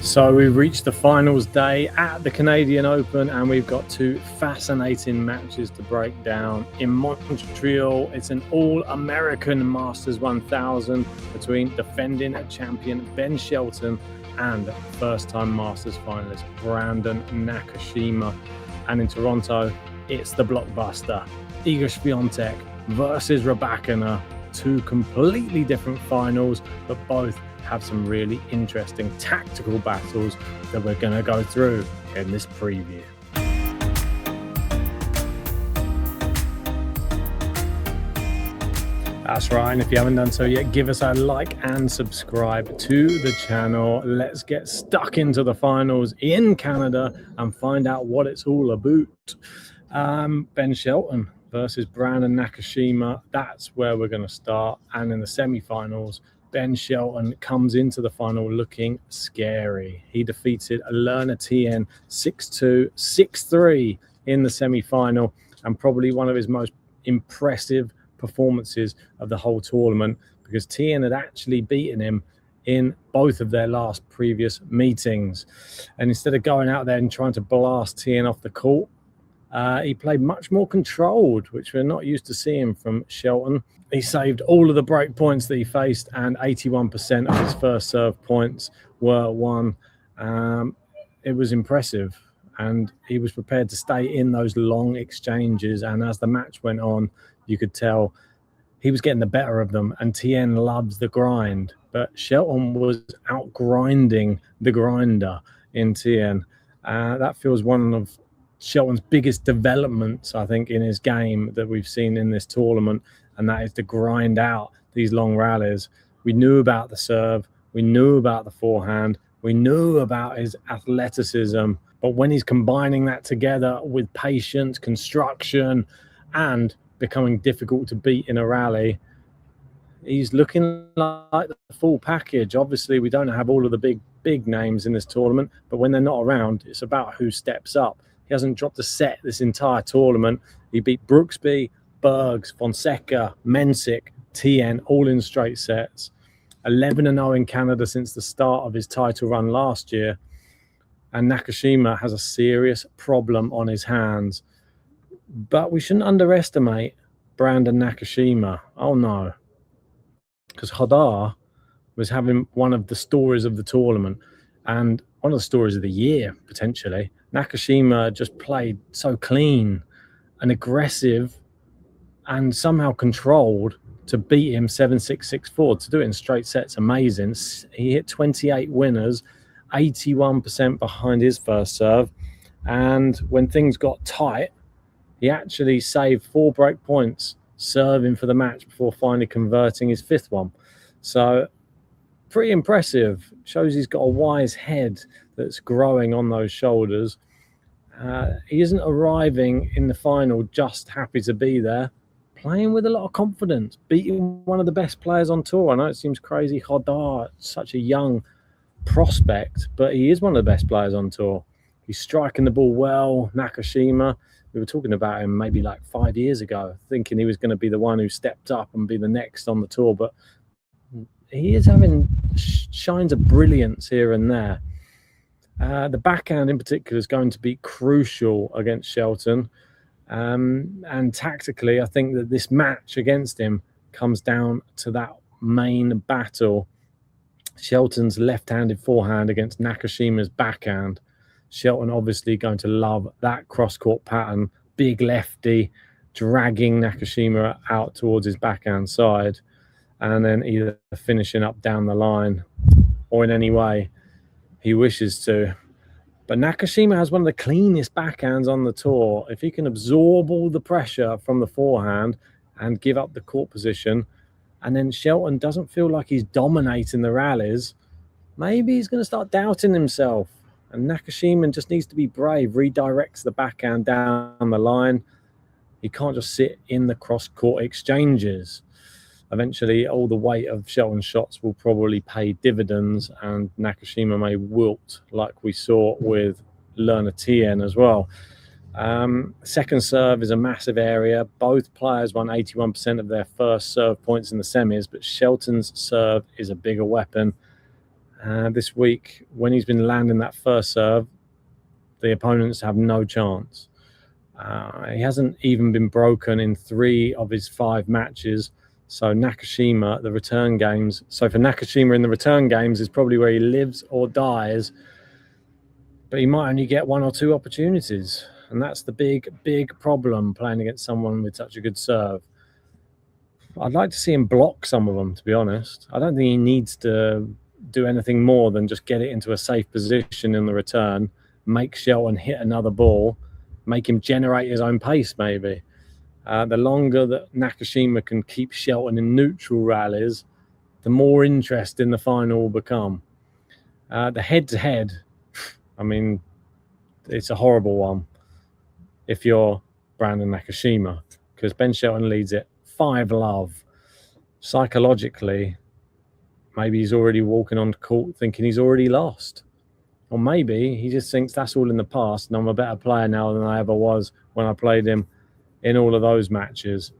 So we've reached the finals day at the Canadian Open, and we've got two fascinating matches to break down. In Montreal, it's an all-American Masters 1000 between defending champion Ben Shelton and first-time Masters finalist Brandon Nakashima. And in Toronto, it's the blockbuster Iga Swiatek versus Rybakina. Two completely different finals, but both have some really interesting tactical battles that we're going to go through in this preview. That's right, and if you haven't done so yet, give us a like and subscribe to the channel. Let's get stuck into the finals in Canada and find out what it's all about. Ben Shelton versus Brandon Nakashima, that's where we're going to start. And in the semi-finals, Ben Shelton comes into the final looking scary. He defeated Elena Tien 6-2, 6-3 in the semi-final, and probably one of his most impressive performances of the whole tournament, because Tien had actually beaten him in both of their last previous meetings. And instead of going out there and trying to blast Tien off the court, he played much more controlled, which we're not used to seeing from Shelton. He saved all of the break points that he faced, and 81% of his first serve points were won. It was impressive, and he was prepared to stay in those long exchanges. And as the match went on, you could tell he was getting the better of them, and Tien loves the grind. But Shelton was out-grinding the grinder in Tien. That feels one of Shelton's biggest developments, I think, in his game that we've seen in this tournament, and that is to grind out these long rallies. We knew about the serve, we knew about the forehand, we knew about his athleticism, but when he's combining that together with patience, construction, and becoming difficult to beat in a rally, he's looking like the full package. Obviously, we don't have all of the big names in this tournament, but when they're not around, it's about who steps up. He hasn't dropped a set this entire tournament. He beat Brooksby, Bergs, Fonseca, Mensik, Tien, all in straight sets. 11-0 in Canada since the start of his title run last year. And Nakashima has a serious problem on his hands. But we shouldn't underestimate Brandon Nakashima. Oh, no. Because Jodar was having one of the stories of the tournament, and one of the stories of the year, potentially. Nakashima just played so clean and aggressive and somehow controlled to beat him 7-6, 6-4. To do it in straight sets, amazing. He hit 28 winners, 81% behind his first serve. And when things got tight, he actually saved 4 break points serving for the match before finally converting his 5th one. So pretty impressive. Shows he's got a wise head that's growing on those shoulders. He isn't arriving in the final just happy to be there. Playing with a lot of confidence, beating one of the best players on tour. I know it seems crazy, Jodar, such a young prospect, but he is one of the best players on tour. He's striking the ball well. Nakashima, we were talking about him maybe like 5 years ago, thinking he was going to be the one who stepped up and be the next on the tour, but he is having shines of brilliance here and there. The backhand in particular is going to be crucial against Shelton. And tactically, I think that this match against him comes down to that main battle. Shelton's left-handed forehand against Nakashima's backhand. Shelton obviously going to love that cross-court pattern. Big lefty, dragging Nakashima out towards his backhand side, and then either finishing up down the line or in any way he wishes to. But Nakashima has one of the cleanest backhands on the tour. If he can absorb all the pressure from the forehand and give up the court position, and then Shelton doesn't feel like he's dominating the rallies, maybe he's going to start doubting himself. And Nakashima just needs to be brave, redirects the backhand down the line. He can't just sit in the cross-court exchanges. Eventually, all the weight of Shelton's shots will probably pay dividends, and Nakashima may wilt, like we saw with Learner Tien as well. Second serve is a massive area. Both players won 81% of their first serve points in the semis, but Shelton's serve is a bigger weapon. This week, when he's been landing that first serve, the opponents have no chance. He hasn't even been broken in 3 of his 5 matches. So Nakashima, the return games. So for Nakashima in the return games is probably where he lives or dies. But he might only get 1 or 2 opportunities. And that's the big problem playing against someone with such a good serve. I'd like to see him block some of them, to be honest. I don't think he needs to do anything more than just get it into a safe position in the return, make Shelton hit another ball, make him generate his own pace maybe. The longer that Nakashima can keep Shelton in neutral rallies, the more interesting the final will become. The head-to-head, I mean, it's a horrible one if you're Brandon Nakashima, because Ben Shelton leads it 5-love. Psychologically, maybe he's already walking on court thinking he's already lost. Or maybe he just thinks that's all in the past and I'm a better player now than I ever was when I played him in all of those matches.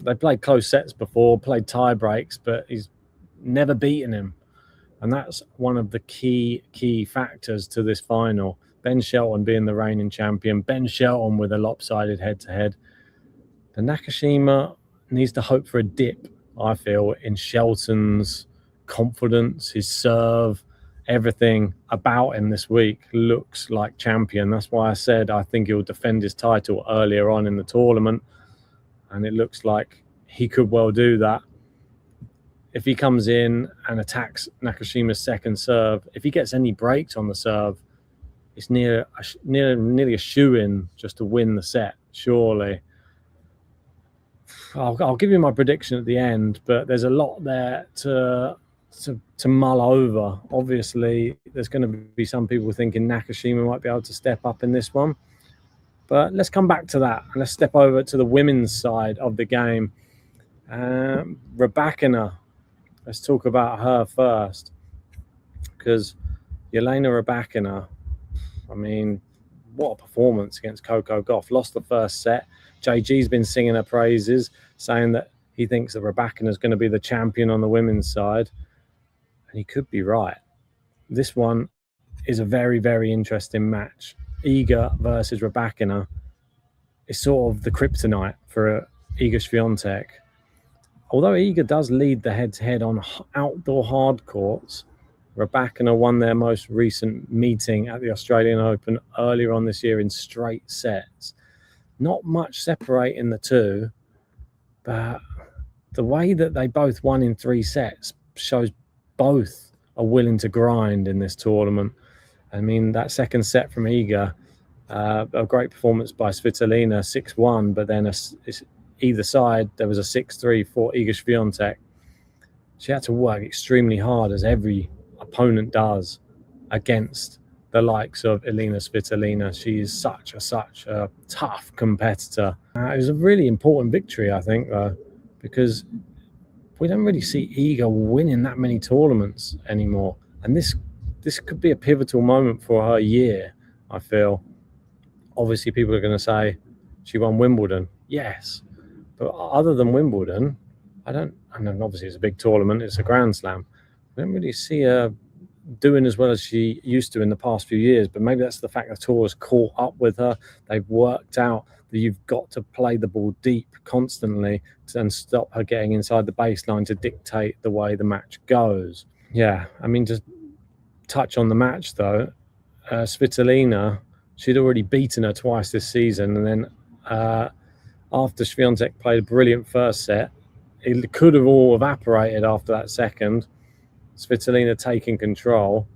They played close sets before, played tie breaks, but he's never beaten him. And that's one of the key factors to this final. Ben Shelton being the reigning champion, Ben Shelton with a lopsided head-to-head. The Nakashima needs to hope for a dip, I feel, in Shelton's confidence, his serve, everything about him this week looks like champion. That's why I said I think he'll defend his title earlier on in the tournament. And it looks like he could well do that. If he comes in and attacks Nakashima's second serve, if he gets any breaks on the serve, it's nearly a shoo-in just to win the set, surely. I'll give you my prediction at the end, but there's a lot there to mull over. Obviously, there's going to be some people thinking Nakashima might be able to step up in this one. But let's come back to that, and let's step over to the women's side of the game. Rybakina, let's talk about her first, because Elena Rybakina, I mean, what a performance against Coco Gauff. Lost the first set. JG's been singing her praises, saying that he thinks that Rybakina is going to be the champion on the women's side. And he could be right. This one is a very interesting match. Iga versus Rybakina is sort of the kryptonite for Iga Swiatek. Although Iga does lead the head-to-head on outdoor hard courts, Rybakina won their most recent meeting at the Australian Open earlier on this year in straight sets. Not much separating the two, but the way that they both won in 3 sets shows both are willing to grind in this tournament. I mean, that second set from Iga, a great performance by Svitolina, 6-1, but then either side, there was a 6-3 for Iga Swiatek. She had to work extremely hard, as every opponent does, against the likes of Elina Svitolina. She is such a tough competitor. It was a really important victory, I think, though, because we don't really see Iga winning that many tournaments anymore. And this could be a pivotal moment for her year, I feel. Obviously, people are going to say she won Wimbledon. Yes. But other than Wimbledon, and then obviously it's a big tournament, it's a Grand Slam. I don't really see her doing as well as she used to in the past few years, but maybe that's the fact the tour has caught up with her. They've worked out that you've got to play the ball deep constantly and stop her getting inside the baseline to dictate the way the match goes. Yeah, I mean, just touch on the match though. Svitolina, she'd already beaten her twice this season, and then after Swiatek played a brilliant first set, it could have all evaporated after that second. Svitolina taking control,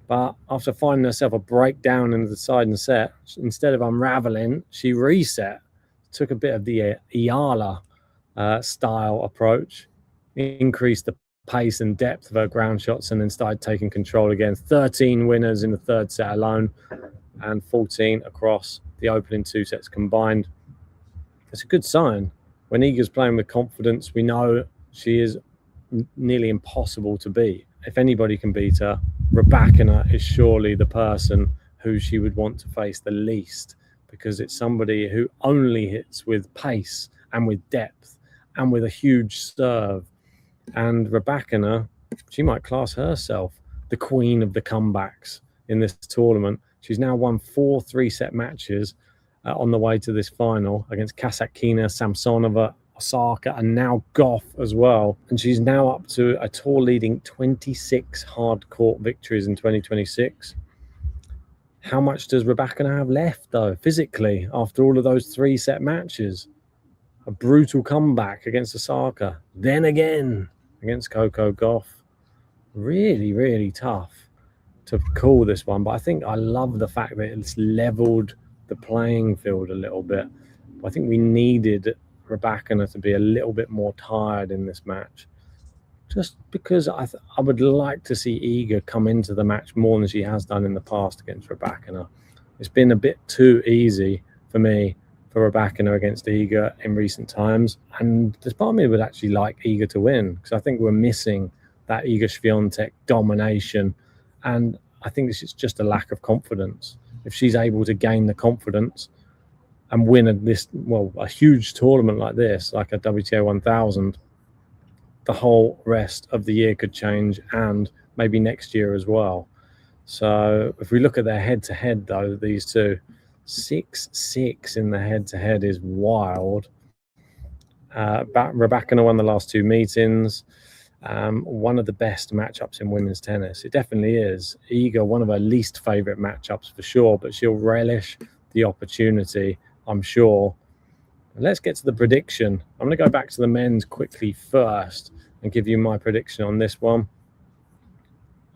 but after finding herself a breakdown in the second set, instead of unraveling, she reset, took a bit of the Iala style approach, increased the pace and depth of her ground shots, and then started taking control again. 13 winners in the third set alone, and 14 across the opening 2 sets combined. It's a good sign. When Iga's playing with confidence, we know she is nearly impossible to beat. If anybody can beat her, Rybakina is surely the person who she would want to face the least, because it's somebody who only hits with pace and with depth and with a huge serve. And Rybakina, she might class herself the queen of the comebacks in this tournament. She's now won 4 3-set matches on the way to this final against Kasatkina, Samsonova, Osaka, and now Gauff as well. And she's now up to a tour-leading 26 hard-court victories in 2026. How much does Rybakina have left, though, physically, after all of those 3-set matches? A brutal comeback against Osaka, then again against Coco Gauff. Really, really tough to call this one, but I think I love the fact that it's leveled the playing field a little bit. I think we needed Rybakina to be a little bit more tired in this match, just because I would like to see Iga come into the match more than she has done in the past against Rybakina. It's been a bit too easy for me for Rybakina against Iga in recent times, and there's part of me that would actually like Iga to win, because I think we're missing that Iga Swiatek domination, and I think this is just a lack of confidence. If she's able to gain the confidence and win a huge tournament like this, like a WTA 1000, the whole rest of the year could change, and maybe next year as well. So if we look at their head-to-head, though, these two, 6-6 in the head-to-head is wild. Rybakina won the last 2 meetings. One of the best matchups in women's tennis. It definitely is. Iga, one of her least favourite matchups for sure, but she'll relish the opportunity, I'm sure. Let's get to the prediction. I'm going to go back to the men's quickly first and give you my prediction on this one.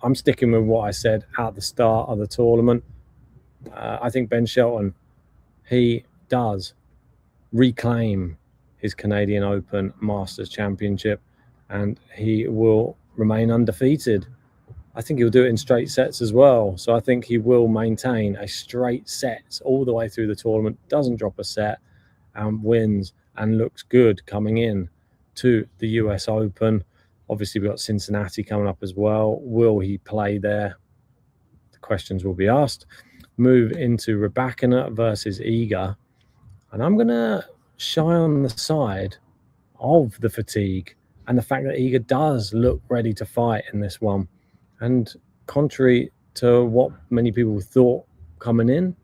I'm sticking with what I said at the start of the tournament. I think Ben Shelton, he does reclaim his Canadian Open Masters Championship, and he will remain undefeated. I think he'll do it in straight sets as well. So I think he will maintain a straight set all the way through the tournament, doesn't drop a set, and wins, and looks good coming in to the US Open. Obviously, we've got Cincinnati coming up as well. Will he play there? The questions will be asked. Move into Rybakina versus Iga. And I'm going to shy on the side of the fatigue and the fact that Iga does look ready to fight in this one. And contrary to what many people thought coming in,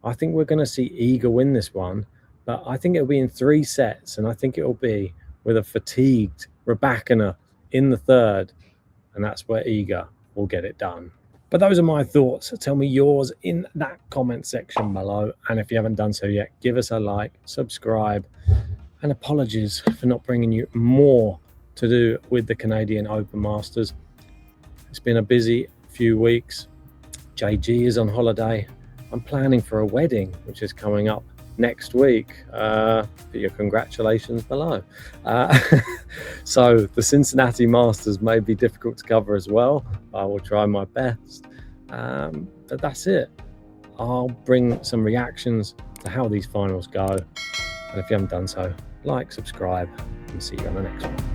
I think we're going to see Iga win this one. But I think it'll be in 3 sets, and I think it'll be with a fatigued Rybakina in the third, and that's where Iga will get it done. But those are my thoughts. Tell me yours in that comment section below, and if you haven't done so yet, give us a like, subscribe, and apologies for not bringing you more to do with the Canadian Open Masters. It's been a busy few weeks. JG is on holiday. I'm planning for a wedding, which is coming up next week. Put your congratulations below. So the Cincinnati Masters may be difficult to cover as well. I will try my best. But that's it. I'll bring some reactions to how these finals go. And if you haven't done so, like, subscribe, and see you on the next one.